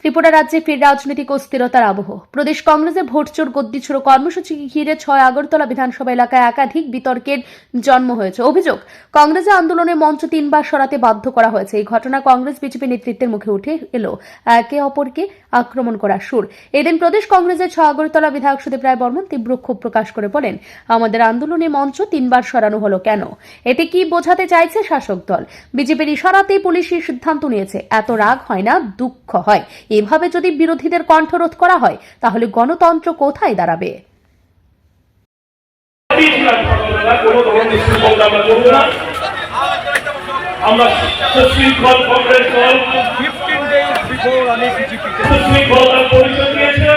ত্রিপুরা রাজ্যে ফের রাজনৈতিক অস্থিরতার আবহ। প্রদেশ কংগ্রেসে ভোটচোর গদ্দিছোড় কর্মসূচিকে ঘিরে ৬ আগরতলা বিধানসভা এলাকায় একাধিক বিতর্কের জন্ম হয়েছে। অভিযোগ, কংগ্রেসে আন্দোলনের মঞ্চ ৩ বার সরাতে বাধ্য করা হয়েছে। এই ঘটনা কংগ্রেস বিজেপি নেতৃত্বের মুখে উঠে এলো একে অপরকে আক্রমণ করার সুর। এদিন প্রদেশ কংগ্রেসের ৬ আগরতলা বিধায়ক সুদীপ রায় বর্মন তীব্র ক্ষোভ প্রকাশ করে বলেন, আমাদের আন্দোলনের মঞ্চ ৩ বার সরানো হলো কেন? এতে কি বোঝাতে চাইছে শাসক দল? বিজেপির ইশারাতেই পুলিশের সিদ্ধান্ত নিয়েছে। এত রাগ হয় না, দুঃখ হয়। এভাবে যদি বিরোধীদের কণ্ঠরোধ করা হয় তাহলে গণতন্ত্র কোথায় দাঁড়াবে? আমরা সুশৃঙ্খল কংগ্রেস দল 15 days before আমি বিজেপি সুশৃঙ্খলতার পরিচয় দিয়েছে,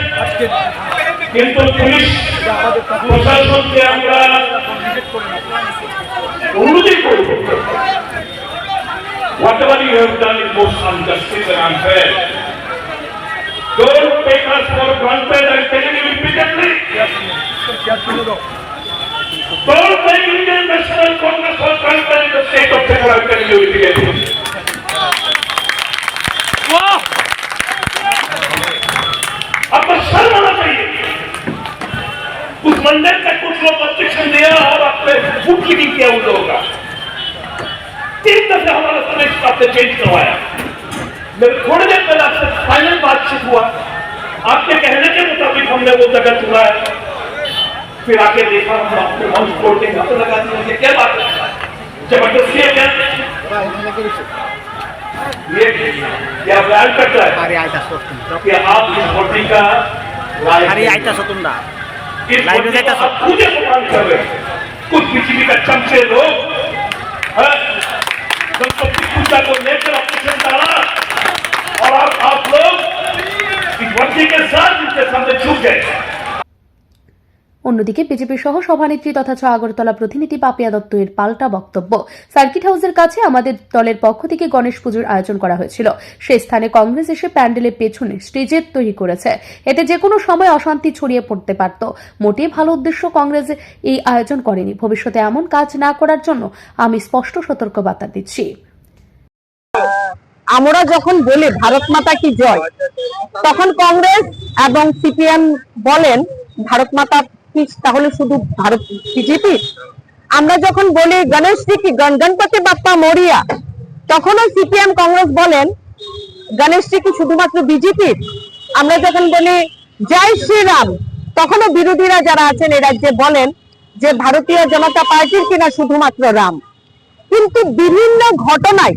কিন্তু পুলিশ প্রশাসনকে আমরা অনুরোধ করব, whatever you have done is most injustice and unfair. Don't take us for granted. I'm telling you repeatedly. Don't take Indian National Congress for granted in the state of Kerala. I'm telling you repeatedly. आपको शर्म आना चाहिए। उस मंडल का कुछ लोग objection दिया और आपने बुक कीपिंग किया उन लोगों का। 3 दफे हमारा समय आपने चेंज करवाया। मेरे थोड़ी देर पहले आपसे फाइनल बातचीत हुआ, आपके कहने के मुताबिक हमने वो जगह चुना है। फिर आके देखा हम अपने मंच तोड़ के हाथ लगा दिए। क्या बात है? जबरदस्ती है क्या? ये बयान करता है कि आप इस वोटिंग का पूरे प्रदान कर रहे हैं। कुछ बीजेपी का चमचे लोग संपत्ति पूजा को लेकर ऑपरेशन डाला और आप लोग इस वोटिंग के साथ इनके सामने झुक गए। অন্যদিকে বিজেপি সহ সভানেত্রী তথা ৬ আগরতলা প্রতিনিধি পাপিয়া দত্ত এর পাল্টা বক্তব্য, সার্কিট হাউসের কাছে আমাদের দলের পক্ষ থেকে গণেশ পুজোর আয়োজন করা হয়েছিল। সেই স্থানে কংগ্রেস এসে প্যান্ডেলের পেছনে স্টেজের তৈরি করেছে। এতে যে কোনো সময় অশান্তি ছড়িয়ে পড়তে পারত। মোটেই ভালো উদ্দেশ্য কংগ্রেস এই আয়োজন করেনি। ভবিষ্যতে এমন কাজ না করার জন্য আমি স্পষ্ট সতর্কবার্তা দিচ্ছি। আমরা যখন বলি ভারত মাতা কি জয়, তখন কংগ্রেস এবং সিপিএম বলেন ভারত মাতা তাহলে শুধু ভারত বিজেপি। আমরা যখন বলি গণেশজি কি গণপতি বাপ্পা মরিয়া, তখনও সিপিএম কংগ্রেস বলেন গণেশজি কি শুধুমাত্র বিজেপির। আমরা যখন বলি জয় শ্রীরাম, তখনও বিরোধীরা যারা আছেন এই রাজ্যে বলেন যে ভারতীয় জনতা পার্টির কিনা শুধুমাত্র রাম। কিন্তু বিভিন্ন ঘটনায়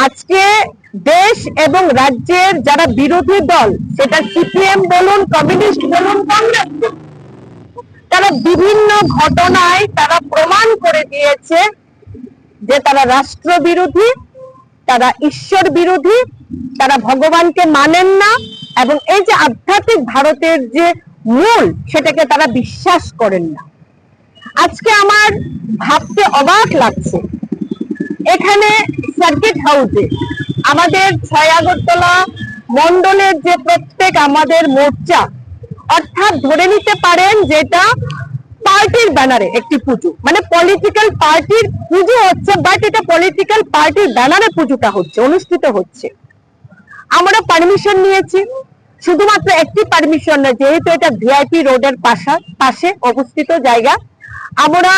আজকে দেশ এবং রাজ্যের যারা বিরোধী দল, সেটা সিপিএম বলুন, কমিউনিস্ট বলুন, কংগ্রেস, তারা বিভিন্ন ঘটনায় তারা প্রমাণ করে দিয়েছে যে তারা রাষ্ট্র বিরোধী, তারা ঈশ্বর বিরোধী, তারা ভগবানকে মানেন না এবং এই যে আধ্যাত্মিক ভারতের যে মূল, সেটাকে তারা বিশ্বাস করেন না। আজকে আমার ভাবতে অবাক লাগছে, এখানে সার্কিট হাউসে আমাদের ৬ আগরতলা মন্ডলের যে প্রত্যেক আমাদের মোর্চা, অর্থাৎ ধরে নিতে পারেন যেটা পার্টির ব্যানারে একটি পুজো, মানে পলিটিক্যাল পার্টির পুজো হচ্ছে, বাট এটা পলিটিক্যাল পার্টির ব্যানারে পুজোটা হচ্ছে, অনুষ্ঠিত হচ্ছে। আমরা পারমিশন নিয়েছি, শুধুমাত্র একটি পারমিশন না, যেহেতু এটা ভিআইপি রোডের পাশে অবস্থিত জায়গা, আমরা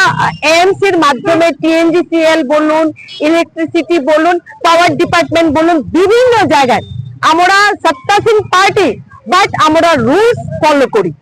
এএমসির মাধ্যমে টিএনজিসিএল বলুন, ইলেকট্রিসিটি বলুন, পাওয়ার ডিপার্টমেন্ট বলুন, বিভিন্ন জায়গায় আমরা সত্তাসীন পার্টি, বাট আমরা রুলস ফলো করি।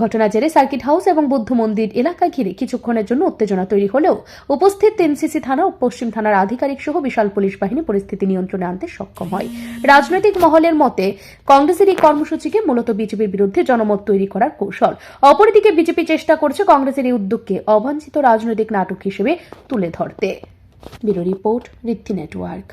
ঘটনা জেরে সার্কিট হাউস এবং বুদ্ধ মন্দির এলাকা ঘিরে কিছুক্ষণের জন্য উত্তেজনা তৈরি হলেও উপস্থিত এনসিসি থানা ও পশ্চিম থানার আধিকারিক সহ বিশাল পুলিশ বাহিনী পরিস্থিতি নিয়ন্ত্রণে আনতে সক্ষম হয়। রাজনৈতিক মহলের মতে কংগ্রেসের এই কর্মসূচিকে মূলত বিজেপির বিরুদ্ধে জনমত তৈরি করার কৌশল। অপরদিকে বিজেপি চেষ্টা করছে কংগ্রেসের এই উদ্যোগকে অবাঞ্ছিত রাজনৈতিক নাটক হিসেবে তুলে ধরতে। ব্যুরো রিপোর্ট, ঋদ্ধি নেটওয়ার্ক।